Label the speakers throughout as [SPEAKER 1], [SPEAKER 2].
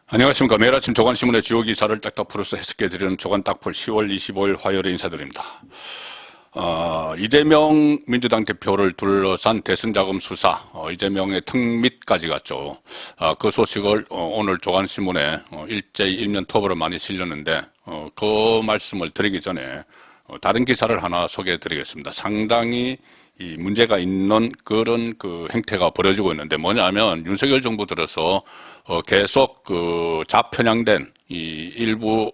[SPEAKER 1] 안녕하십니까. 매일 아침 조간신문의 주요 기사를 딱딱 풀어서 해석해드리는 조간딱풀 10월 25일 화요일에 인사드립니다. 이재명 민주당 대표를 둘러싼 대선자금 수사, 이재명의 턱밑까지 갔죠. 그 소식을 오늘 조간신문에 일제히 일면 톱으로 많이 실렸는데 그 말씀을 드리기 전에 다른 기사를 하나 소개해드리겠습니다. 상당히 이 문제가 있는 그런 그 행태가 벌어지고 있는데 뭐냐면 윤석열 정부 들어서 계속 그 좌편향된 이 일부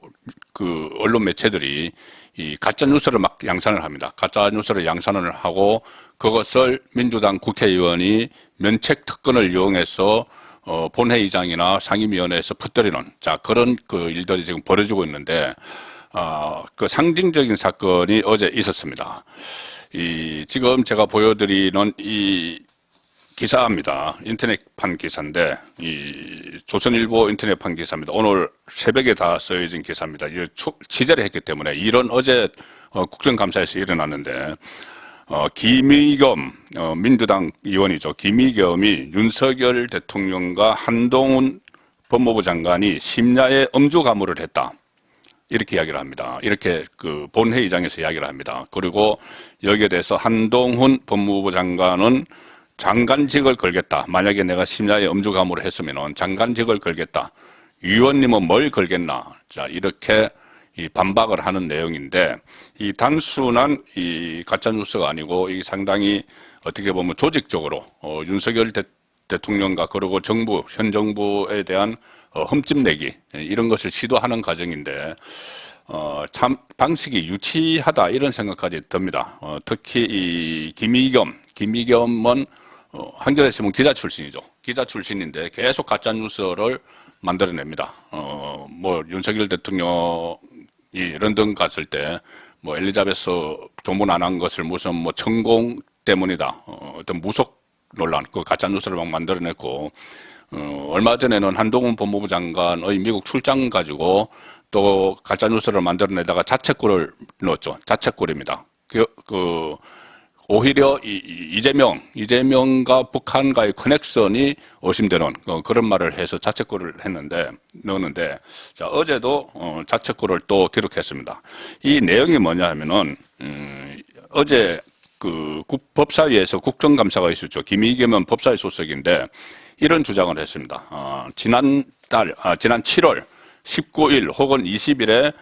[SPEAKER 1] 그 언론 매체들이 이 가짜 뉴스를 막 양산을 합니다. 가짜 뉴스를 양산을 하고 그것을 민주당 국회의원이 면책 특권을 이용해서 본회의장이나 상임위원회에서 퍼뜨리는 그런 그 일들이 지금 벌어지고 있는데 그 상징적인 사건이 어제 있었습니다. 지금 제가 보여드리는 이 기사입니다. 인터넷판 기사인데, 조선일보 인터넷판 기사입니다. 오늘 새벽에 다 써진 기사입니다. 취재를 했기 때문에, 이런 어제 국정감사에서 일어났는데, 김의겸, 민주당 의원이죠. 김의겸이 윤석열 대통령과 한동훈 법무부 장관이 심야에 음주 가물을 했다. 이렇게 이야기를 합니다. 이렇게 그 본회의장에서 이야기를 합니다. 그리고 여기에 대해서 한동훈 법무부 장관은 장관직을 걸겠다. 만약에 내가 심야에 음주 가물을 했으면 장관직을 걸겠다. 의원님은 뭘 걸겠나. 이렇게 반박을 하는 내용인데 이 단순한 이 가짜뉴스가 아니고 이 상당히 어떻게 보면 조직적으로 윤석열 대통령과 그리고 정부, 현 정부에 대한 흠집내기 이런 것을 시도하는 과정인데 참 방식이 유치하다 이런 생각까지 듭니다. 특히 이 김의겸은 한겨레신문 기자 출신이죠. 기자 출신인데 계속 가짜 뉴스를 만들어냅니다. 뭐 윤석열 대통령이 런던 갔을 때 뭐 엘리자베스 조문 안 한 것을 무슨 뭐 천공 때문이다. 어떤 무속 논란, 그 가짜 뉴스를 막 만들어냈고. 얼마 전에는 한동훈 법무부 장관의 미국 출장 가지고 또 가짜뉴스를 만들어내다가 자책골을 넣었죠. 자책골입니다. 오히려 이재명과 북한과의 커넥션이 의심되는 그런 말을 해서 자책골을 넣었는데, 어제도 자책골을 또 기록했습니다. 이 내용이 뭐냐 하면은, 어제 법사위에서 국정감사가 있었죠. 김의겸은 법사위 소속인데, 이런 주장을 했습니다. 지난 7월 19일 혹은 20일에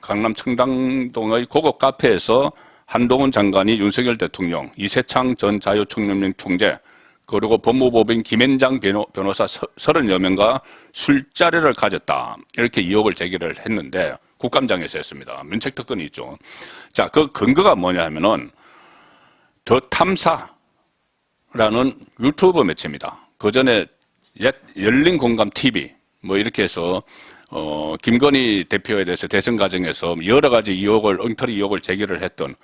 [SPEAKER 1] 강남 청담동의 고급 카페에서 한동훈 장관이 윤석열 대통령, 이세창 전 자유총연맹 총재, 그리고 법무법인 김앤장 변호사 30여 명과 술자리를 가졌다. 이렇게 의혹을 제기를 했는데 국감장에서 했습니다. 면책특권이 있죠. 그 근거가 뭐냐 하면은 더 탐사라는 유튜브 매체입니다. 그 전에 옛 열린공감TV 뭐 이렇게 해서 김건희 대표에 대해서 대선 과정에서 여러 가지 엉터리 의혹을 제기를 했던,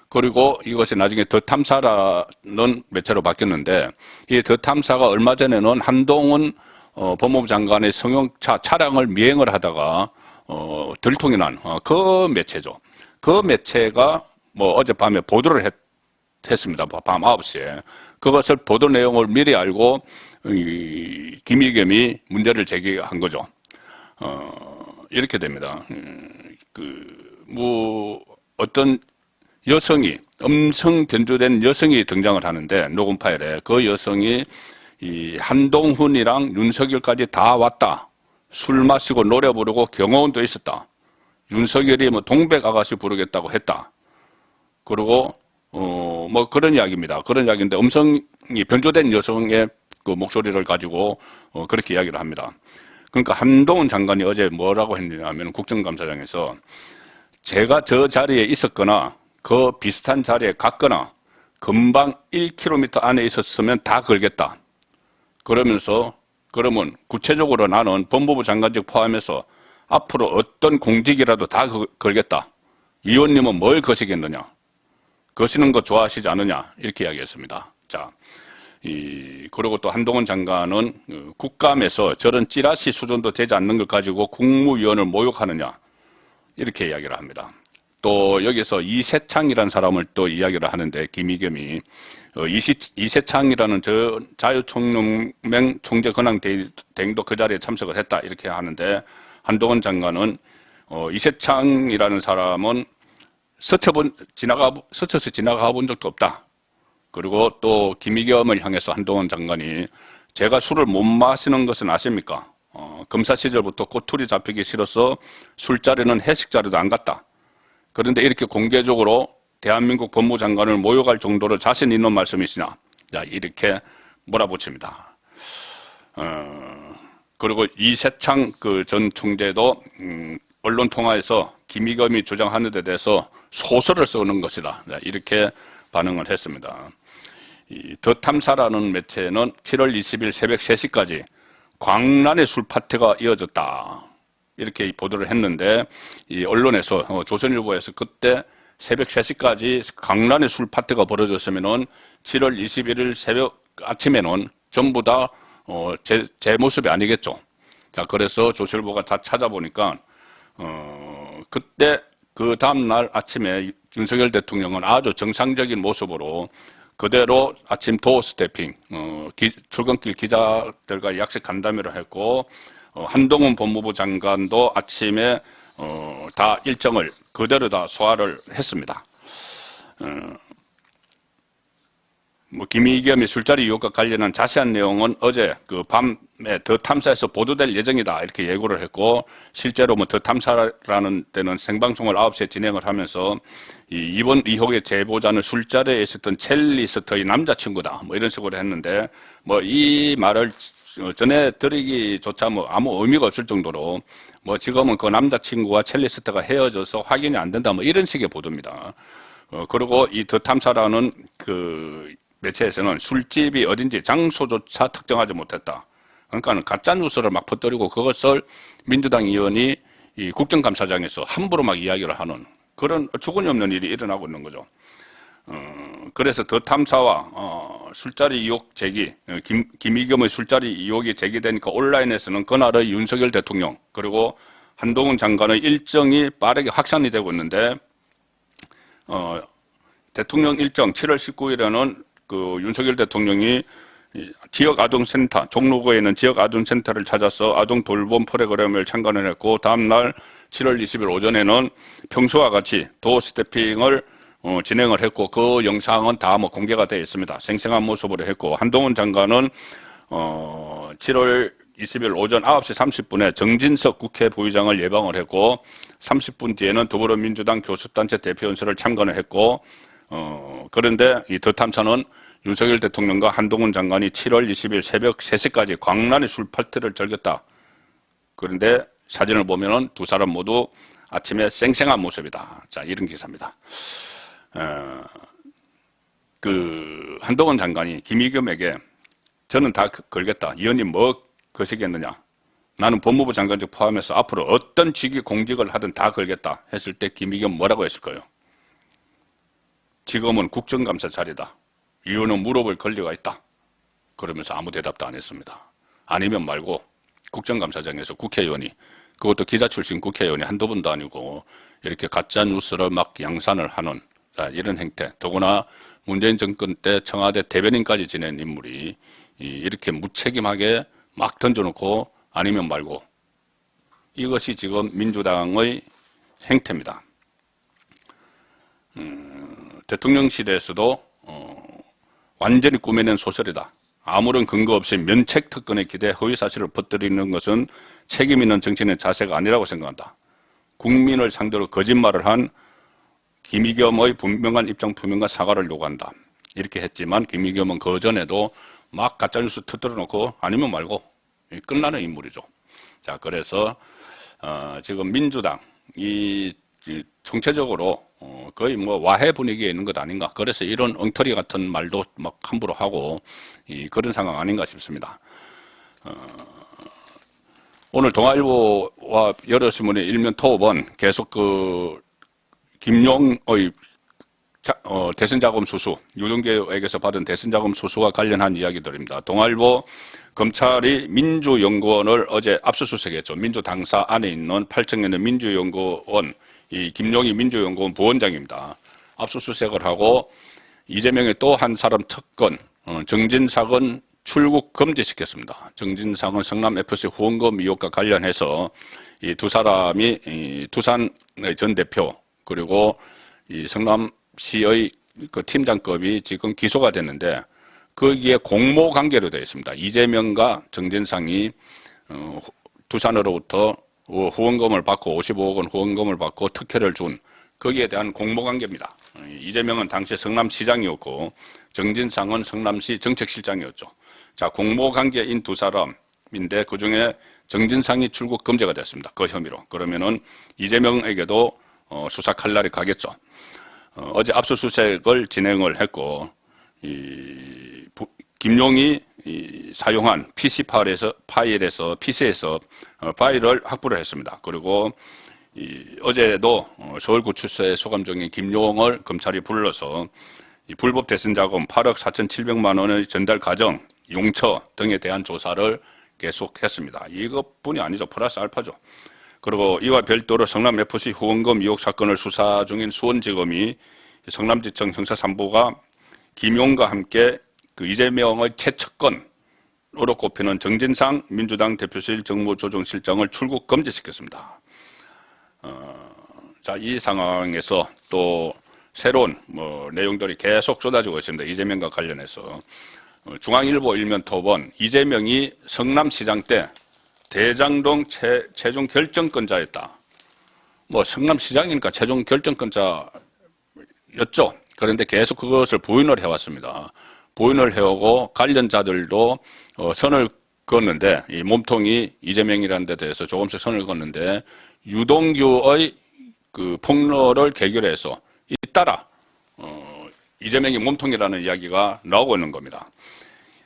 [SPEAKER 1] 그리고 이것이 나중에 더 탐사라는 매체로 바뀌었는데, 이 더 탐사가 얼마 전에는 한동훈 법무부 장관의 승용차 차량을 미행을 하다가 들통이 난 그 매체죠. 그 매체가 뭐 어젯밤에 보도를 했습니다. 밤 9시에. 그것을 보도 내용을 미리 알고 김의겸이 문제를 제기한 거죠. 이렇게 됩니다. 어떤 여성이, 음성 변조된 여성이 등장을 하는데, 녹음 파일에 그 여성이 이 한동훈이랑 윤석열까지 다 왔다. 술 마시고 노래 부르고 경호원도 있었다. 윤석열이 뭐 동백 아가씨 부르겠다고 했다. 그리고 뭐 그런 이야기입니다. 그런 이야기인데 음성이 변조된 여성의 그 목소리를 가지고 그렇게 이야기를 합니다. 그러니까 한동훈 장관이 어제 뭐라고 했냐면 국정감사장에서 제가 저 자리에 있었거나 그 비슷한 자리에 갔거나 금방 1km 안에 있었으면 다 걸겠다. 그러면서 그러면 구체적으로 나는 법무부 장관직 포함해서 앞으로 어떤 공직이라도 다 걸겠다. 의원님은 뭘 거시겠느냐? 거시는 거 좋아하시지 않느냐? 이렇게 이야기했습니다. 그리고 또 한동훈 장관은 국감에서 저런 찌라시 수준도 되지 않는 것 가지고 국무위원을 모욕하느냐? 이렇게 이야기를 합니다. 또 여기서 이세창이라는 사람을 또 이야기를 하는데, 김의겸이 이세창이라는 자유총연맹 총재 권한 대행도 그 자리에 참석을 했다 이렇게 하는데, 한동훈 장관은 이세창이라는 사람은 스쳐서 지나가 본 적도 없다. 그리고 또 김의겸을 향해서 한동훈 장관이 제가 술을 못 마시는 것은 아십니까? 검사 시절부터 꼬투리 잡히기 싫어서 술자리는 회식 자리도 안 갔다. 그런데 이렇게 공개적으로 대한민국 법무장관을 모욕할 정도로 자신 있는 말씀이시냐? 자, 이렇게 몰아붙입니다. 그리고 이세창 그 전 총재도 언론 통화에서 김의겸이 주장하는 데 대해서 소설을 쓰는 것이다. 자, 이렇게 반응을 했습니다. 이 더 탐사라는 매체는 7월 20일 새벽 3시까지 광란의 술 파티가 이어졌다. 이렇게 보도를 했는데, 이 언론에서, 조선일보에서 그때 새벽 3시까지 광란의 술 파티가 벌어졌으면은 7월 21일 새벽 아침에는 전부 다, 제 모습이 아니겠죠. 자, 그래서 조선일보가 다 찾아보니까, 그때 그 다음날 아침에 윤석열 대통령은 아주 정상적인 모습으로 그대로 아침 도어 스태핑, 출근길 기자들과 약식 간담회를 했고, 한동훈 법무부 장관도 아침에 다 일정을 그대로 다 소화를 했습니다. 김의겸이 술자리 의혹과 관련한 자세한 내용은 어제 그 밤에 더 탐사에서 보도될 예정이다 이렇게 예고를 했고, 실제로 더 탐사라는 때는 생방송을 9시에 진행을 하면서 이번 의혹의 제보자는 술자리에 있었던 첼리스트의 남자친구다 이런 식으로 했는데, 이 말을 전해드리기조차 아무 의미가 없을 정도로 지금은 그 남자친구와 첼리스트가 헤어져서 확인이 안 된다 이런 식의 보도입니다. 그리고 이 더 탐사라는 그 매체에서는 술집이 어딘지 장소조차 특정하지 못했다. 그러니까는 가짜 뉴스를 막 퍼뜨리고 그것을 민주당 의원이 이 국정감사장에서 함부로 막 이야기를 하는 그런 어처구니 없는 일이 일어나고 있는 거죠. 그래서 더 탐사와 술자리 의혹 제기, 김의겸의 술자리 의혹이 제기되니까 온라인에서는 그날의 윤석열 대통령 그리고 한동훈 장관의 일정이 빠르게 확산이 되고 있는데, 대통령 일정 7월 19일에는 그 윤석열 대통령이 지역 아동센터, 종로구에 있는 지역 아동센터를 찾아서 아동 돌봄 프로그램을 참관을 했고, 다음날 7월 20일 오전에는 평소와 같이 도어 스태핑을 진행을 했고, 그 영상은 다 공개가 되어 있습니다. 생생한 모습으로 했고, 한동훈 장관은 7월 20일 오전 9시 30분에 정진석 국회 부의장을 예방을 했고, 30분 뒤에는 더불어민주당 교섭단체 대표연설을 참관을 했고, 그런데 이 더 탐사는 윤석열 대통령과 한동훈 장관이 7월 20일 새벽 3시까지 광란의 술 파티를 즐겼다. 그런데 사진을 보면은 두 사람 모두 아침에 쌩쌩한 모습이다. 자, 이런 기사입니다. 그 한동훈 장관이 김의겸에게 저는 다 걸겠다. 이 의원님 뭐 거시겠느냐. 나는 법무부 장관직 포함해서 앞으로 어떤 직위 공직을 하든 다 걸겠다 했을 때 김의겸 뭐라고 했을까요? 지금은 국정감사 자리다. 의원은 무릎을 걸려가 있다. 그러면서 아무 대답도 안 했습니다. 아니면 말고 국정감사장에서 국회의원이, 그것도 기자 출신 국회의원이 한두 번도 아니고 이렇게 가짜 뉴스를 막 양산을 하는 이런 행태, 더구나 문재인 정권 때 청와대 대변인까지 지낸 인물이 이렇게 무책임하게 막 던져놓고 아니면 말고, 이것이 지금 민주당의 행태입니다. 대통령실에서도 완전히 꾸며낸 소설이다. 아무런 근거 없이 면책 특권에 기대 허위 사실을 퍼뜨리는 것은 책임 있는 정치인의 자세가 아니라고 생각한다. 국민을 상대로 거짓말을 한 김의겸의 분명한 입장 표명과 사과를 요구한다. 이렇게 했지만 김의겸은 그 전에도 막 가짜뉴스 터뜨려 놓고 아니면 말고 끝나는 인물이죠. 자, 그래서 지금 민주당이 총체적으로 거의 와해 분위기에 있는 것 아닌가. 그래서 이런 엉터리 같은 말도 막 함부로 하고 그런 상황 아닌가 싶습니다. 오늘 동아일보와 여러신문의 일면 토업은 계속 그 김용의 대선자금 수수, 유동계에게서 받은 대선자금 수수와 관련한 이야기들입니다. 동아일보 검찰이 민주연구원을 어제 압수수색했죠. 민주당사 안에 있는 8층에 있는 민주연구원 이 김용희 민주연구원 부원장입니다. 압수수색을 하고 이재명의 또 한 사람 특권 정진상은 출국 금지시켰습니다. 정진상은 성남FC 후원금 의혹과 관련해서 이 두 사람이 이 두산의 전 대표 그리고 이 성남시의 그 팀장급이 지금 기소가 됐는데 거기에 공모 관계로 되어 있습니다. 이재명과 정진상이 두산으로부터 후원금을 받고 55억 원 후원금을 받고 특혜를 준 거기에 대한 공모 관계입니다. 이재명은 당시 성남시장이었고 정진상은 성남시 정책실장이었죠. 자, 공모 관계인 두 사람인데 그중에 정진상이 출국 금지가 됐습니다. 그 혐의로. 그러면은 이재명에게도 수사 칼날이 가겠죠. 어제 압수수색을 진행을 했고 김용이 사용한 PC 파일에서 PC에서 파일을 확보를 했습니다. 그리고 어제도 서울구치소에 소감 중인 김용을 검찰이 불러서 불법 대선 자금 8억 4,700만 원의 전달 과정, 용처 등에 대한 조사를 계속했습니다. 이것뿐이 아니죠. 플러스 알파죠. 그리고 이와 별도로 성남FC 후원금 의혹 사건을 수사 중인 수원지검이 성남지청 형사 3부가 김용과 함께 그 이재명의 최측근으로 꼽히는 정진상 민주당 대표실 정무조정실장을 출국 금지시켰습니다. 자, 이 상황에서 또 새로운 내용들이 계속 쏟아지고 있습니다. 이재명과 관련해서. 중앙일보 일면 톱은 이재명이 성남시장 때 대장동 최종 결정권자였다. 성남시장이니까 최종 결정권자였죠. 그런데 계속 그것을 부인을 해왔습니다. 부인을 해오고 관련자들도 선을 그었는데 이 몸통이 이재명이라는 데 대해서 조금씩 선을 그었는데 유동규의 그 폭로를 계기로 해서 잇따라 이재명이 몸통이라는 이야기가 나오고 있는 겁니다.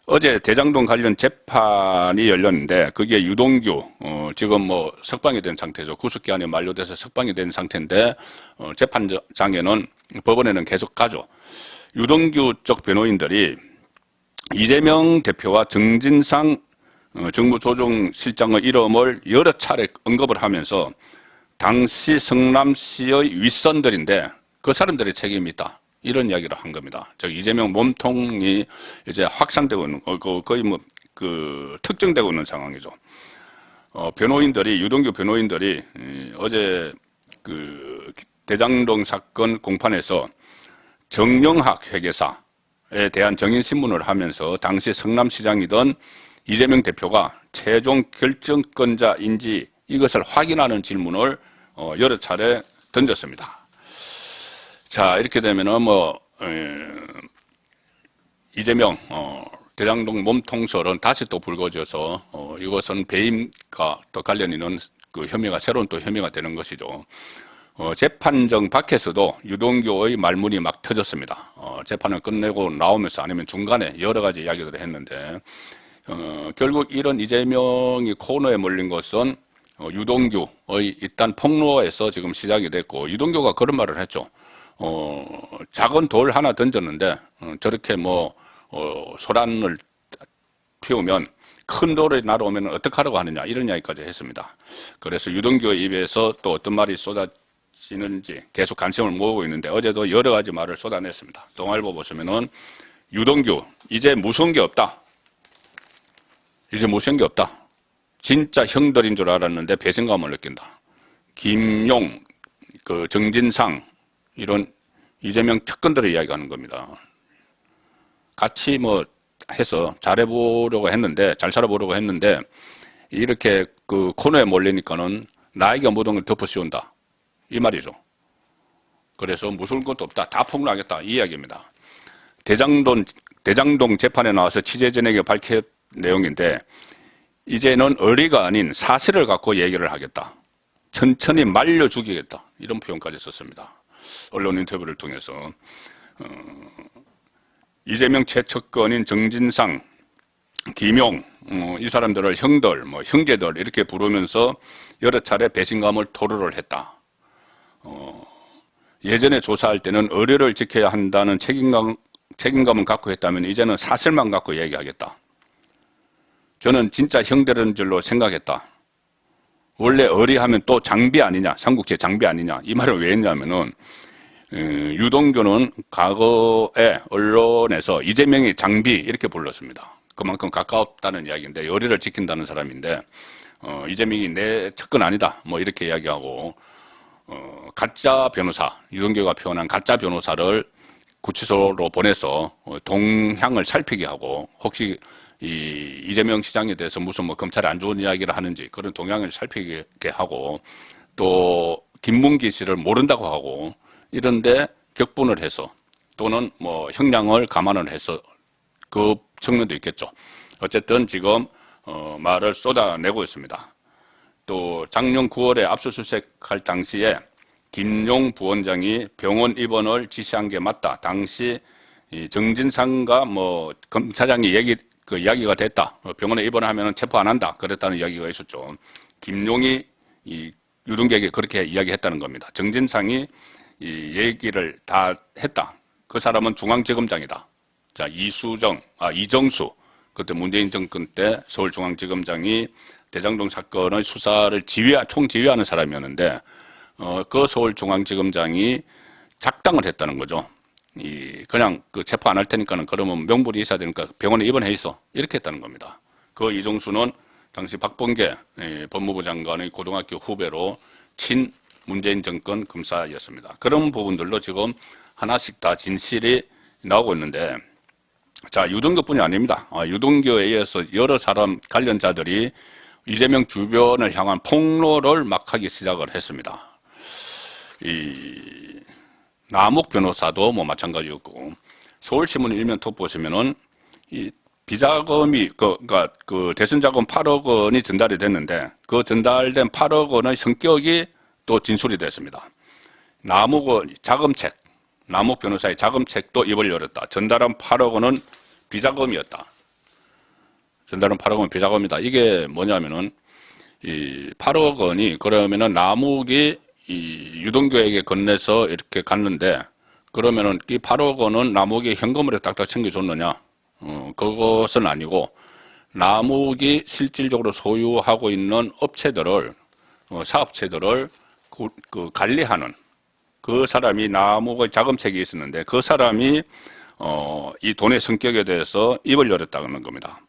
[SPEAKER 1] 어제 대장동 관련 재판이 열렸는데 거기에 유동규 지금 석방이 된 상태죠. 구속기한이 만료돼서 석방이 된 상태인데 재판장에는 법원에는 계속 가죠. 유동규 쪽 변호인들이 이재명 대표와 정진상 정무조정실장의 이름을 여러 차례 언급을 하면서 당시 성남시의 윗선들인데 그 사람들의 책임이 있다. 이런 이야기를 한 겁니다. 즉 이재명 몸통이 이제 확산되고 있는 거의 특정되고 있는 상황이죠. 변호인들이 유동규 변호인들이 어제 그 대장동 사건 공판에서 정영학 회계사에 대한 정인 신문을 하면서 당시 성남시장이던 이재명 대표가 최종 결정권자인지 이것을 확인하는 질문을 여러 차례 던졌습니다. 자, 이렇게 되면은 이재명 대장동 몸통설은 다시 또 불거져서 이것은 배임과 또 관련 있는 그 혐의가 새로운 또 혐의가 되는 것이죠. 재판정 밖에서도 유동규의 말문이 막 터졌습니다. 재판을 끝내고 나오면서 아니면 중간에 여러 가지 이야기들을 했는데 결국 이런 이재명이 코너에 몰린 것은 유동규의 일단 폭로에서 지금 시작이 됐고 유동규가 그런 말을 했죠. 작은 돌 하나 던졌는데 저렇게 소란을 피우면 큰 돌이 날아오면 어떡하라고 하느냐 이런 이야기까지 했습니다. 그래서 유동규의 입에서 또 어떤 말이 쏟아지는지 계속 관심을 모으고 있는데 어제도 여러 가지 말을 쏟아냈습니다. 동아일보 보시면은 유동규 이제 무서운 게 없다. 이제 무서운 게 없다. 진짜 형들인 줄 알았는데 배신감을 느낀다. 김용, 정진상 이런 이재명 특권들을 이야기하는 겁니다. 같이 해서 잘해보려고 했는데, 잘 살아보려고 했는데, 이렇게 그 코너에 몰리니까는 나에게 모든 걸 덮어 씌운다. 이 말이죠. 그래서 무서울 것도 없다. 다 폭로하겠다. 이 이야기입니다. 대장동 재판에 나와서 취재진에게 밝힌 내용인데, 이제는 의리가 아닌 사실을 갖고 얘기를 하겠다. 천천히 말려 죽이겠다. 이런 표현까지 썼습니다. 언론 인터뷰를 통해서 이재명 최측근인 정진상, 김용 이 사람들을 형들, 형제들 이렇게 부르면서 여러 차례 배신감을 토로를 했다. 예전에 조사할 때는 의료를 지켜야 한다는 책임감을 갖고 했다면 이제는 사실만 갖고 얘기하겠다. 저는 진짜 형들인 줄로 생각했다. 원래 어리하면 또 장비 아니냐, 삼국지 장비 아니냐, 이 말을 왜 했냐면은, 유동규는 과거에 언론에서 이재명이 장비 이렇게 불렀습니다. 그만큼 가까웠다는 이야기인데, 열의를 지킨다는 사람인데, 이재명이 내 측근 아니다, 뭐 이렇게 이야기하고, 가짜 변호사, 유동규가 표현한 가짜 변호사를 구치소로 보내서 동향을 살피게 하고, 혹시 이재명 시장에 대해서 무슨 뭐 검찰이 안 좋은 이야기를 하는지 그런 동향을 살피게 하고, 또 김문기 씨를 모른다고 하고, 이런데 격분을 해서 또는 뭐 형량을 감안을 해서 그 측면도 있겠죠. 어쨌든 지금 말을 쏟아내고 있습니다. 또 작년 9월에 압수수색할 당시에 김용 부원장이 병원 입원을 지시한 게 맞다. 당시 정진상과 뭐 검사장이 이야기가 됐다. 병원에 입원하면 체포 안 한다. 그랬다는 이야기가 있었죠. 김용이 유동규에게 그렇게 이야기했다는 겁니다. 정진상이 이 얘기를 다 했다. 그 사람은 중앙지검장이다. 자, 이정수. 그때 문재인 정권 때 서울중앙지검장이 대장동 사건의 수사를 총지휘하는 사람이었는데, 그 서울중앙지검장이 작당을 했다는 거죠. 그냥 체포 안 할 테니까는 그러면 명분이 있어야 되니까 병원에 입원해 있어. 이렇게 했다는 겁니다. 그 이정수는 당시 박범계 법무부 장관의 고등학교 후배로 친 문재인 정권 검사였습니다. 그런 부분들도 지금 하나씩 다 진실이 나오고 있는데, 자, 유동규뿐이 아닙니다. 유동규에 의해서 여러 사람 관련자들이 이재명 주변을 향한 폭로를 막 하기 시작을 했습니다. 남욱 변호사도 뭐 마찬가지였고, 서울신문 일면톱 보시면은 이 비자금이 그러니까 대선 자금 8억 원이 전달이 됐는데, 그 전달된 8억 원의 성격이 또 진술이 됐습니다. 남욱 변호사의 자금책도 입을 열었다. 전달한 8억 원은 비자금이었다. 전달한 8억 원은 비자금이다. 이게 뭐냐면은 이 8억 원이 그러면은 남욱이 유동규에게 건네서 이렇게 갔는데, 그러면은 이 8억 원은 남욱이 현금으로 딱딱 챙겨줬느냐? 그것은 아니고, 남욱이 실질적으로 소유하고 있는 업체들을 사업체들을 관리하는 그 사람이 남욱의 자금책이 있었는데, 그 사람이 이 돈의 성격에 대해서 입을 열었다는 겁니다.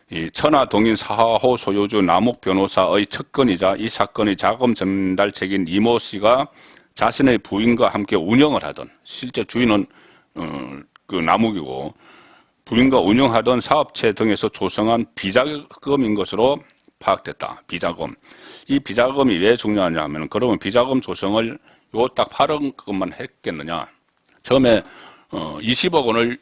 [SPEAKER 1] 이 천하동인 4호 소유주 남욱 변호사의 측근이자 이 사건의 자금 전달책인 이모 씨가 자신의 부인과 함께 운영을 하던, 실제 주인은 그 남욱이고, 부인과 운영하던 사업체 등에서 조성한 비자금인 것으로 파악됐다. 비자금. 이 비자금이 왜 중요하냐 하면, 그러면 비자금 조성을 요 딱 8억 원만 했겠느냐. 처음에 20억 원을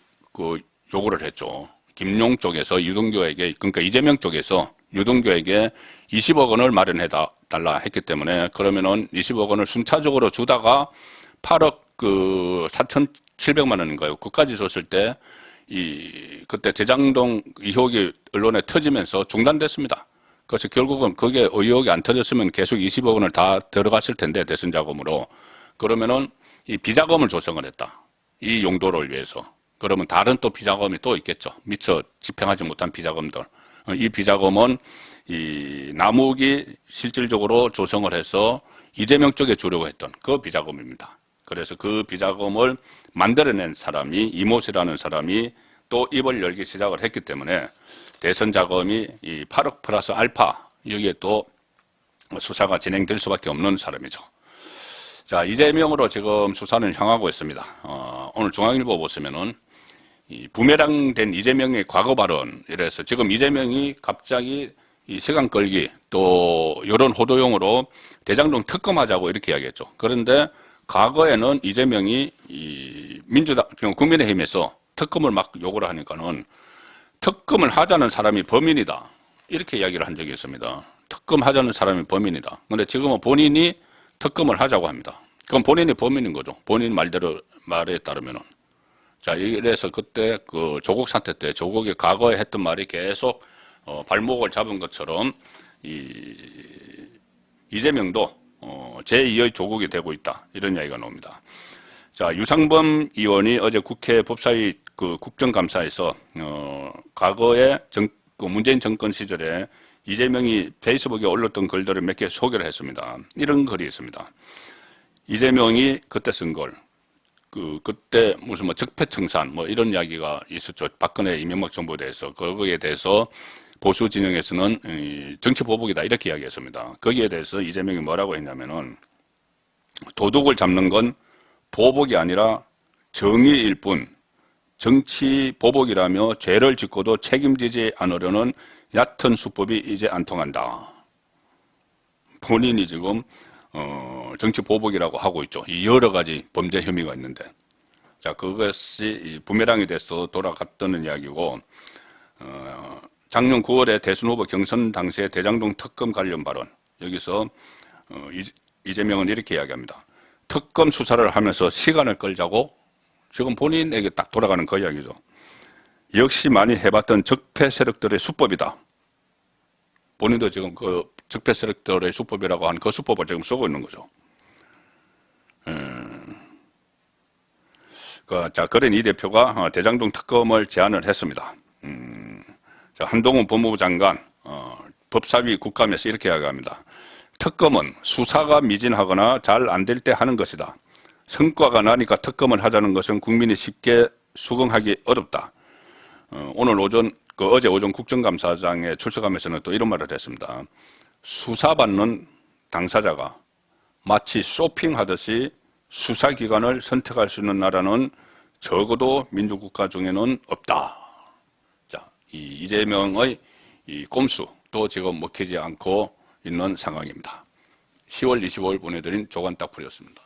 [SPEAKER 1] 요구를 했죠. 김용 쪽에서 유동규에게, 그러니까 이재명 쪽에서 유동규에게 20억 원을 마련해 달라 했기 때문에, 그러면은 20억 원을 순차적으로 주다가 8억 4,700만 원인가요? 그까지 줬을 때 그때 대장동 의혹이 언론에 터지면서 중단됐습니다. 그래서 결국은 그게 의혹이 안 터졌으면 계속 20억 원을 다 들어갔을 텐데, 대선 자금으로. 그러면은 이 비자금을 조성을 했다. 이 용도를 위해서. 그러면 다른 또 비자금이 또 있겠죠. 미처 집행하지 못한 비자금들. 이 비자금은 이 남욱이 실질적으로 조성을 해서 이재명 쪽에 주려고 했던 그 비자금입니다. 그래서 그 비자금을 만들어낸 사람이 이모 씨라는 사람이 또 입을 열기 시작을 했기 때문에, 대선 자금이 이 8억 플러스 알파, 여기에 또 수사가 진행될 수밖에 없는 사람이죠. 자, 이재명으로 지금 수사는 향하고 있습니다. 오늘 중앙일보 보시면은 이 부메랑된 이재명의 과거 발언, 이래서 지금 이재명이 갑자기 이 시간 끌기, 또 여론 호도용으로 대장동 특검하자고 이렇게 이야기했죠. 그런데 과거에는 이재명이 이 민주당, 국민의힘에서 특검을 막 요구를 하니까는 특검을 하자는 사람이 범인이다, 이렇게 이야기를 한 적이 있습니다. 특검하자는 사람이 범인이다. 그런데 지금은 본인이 특검을 하자고 합니다. 그럼 본인이 범인인 거죠. 본인 말에 따르면은. 자, 이래서 그때 조국 사태 때 조국이 과거에 했던 말이 계속 발목을 잡은 것처럼 이재명도 제2의 조국이 되고 있다, 이런 이야기가 나옵니다. 자, 유상범 의원이 어제 국회 법사위 국정감사에서 과거에 문재인 정권 시절에 이재명이 페이스북에 올렸던 글들을 몇 개 소개를 했습니다. 이런 글이 있습니다. 이재명이 그때 쓴 글, 그때 무슨 뭐 적폐청산 뭐 이런 이야기가 있었죠. 박근혜 이명박 정부에 대해서. 거기에 대해서 보수 진영에서는 정치 보복이다 이렇게 이야기했습니다. 거기에 대해서 이재명이 뭐라고 했냐면은 도둑을 잡는 건 보복이 아니라 정의일 뿐, 정치 보복이라며 죄를 짓고도 책임지지 않으려는 얕은 수법이 이제 안 통한다. 본인이 지금 정치 보복이라고 하고 있죠. 이 여러 가지 범죄 혐의가 있는데, 자, 그것이 부메랑이 돼서 돌아갔다는 이야기고, 작년 9월에 대선 후보 경선 당시에 대장동 특검 관련 발언, 여기서 이재명은 이렇게 이야기합니다. 특검 수사를 하면서 시간을 끌자고, 지금 본인에게 딱 돌아가는 그 이야기죠. 역시 많이 해봤던 적폐 세력들의 수법이다. 본인도 지금 그 적폐 세력들의 수법이라고 한 그 수법을 지금 쓰고 있는 거죠. 자, 그런 이 대표가 대장동 특검을 제안을 했습니다. 자, 한동훈 법무부 장관, 법사위 국감에서 이렇게 이야기합니다. 특검은 수사가 미진하거나 잘 안 될 때 하는 것이다. 성과가 나니까 특검을 하자는 것은 국민이 쉽게 수긍하기 어렵다. 어제 오전 국정감사장에 출석하면서는 또 이런 말을 했습니다. 수사받는 당사자가 마치 쇼핑하듯이 수사기관을 선택할 수 있는 나라는 적어도 민주국가 중에는 없다. 자, 이재명의 이 꼼수도 지금 먹히지 않고 있는 상황입니다. 10월 25일 보내드린 조간 딱풀이었습니다.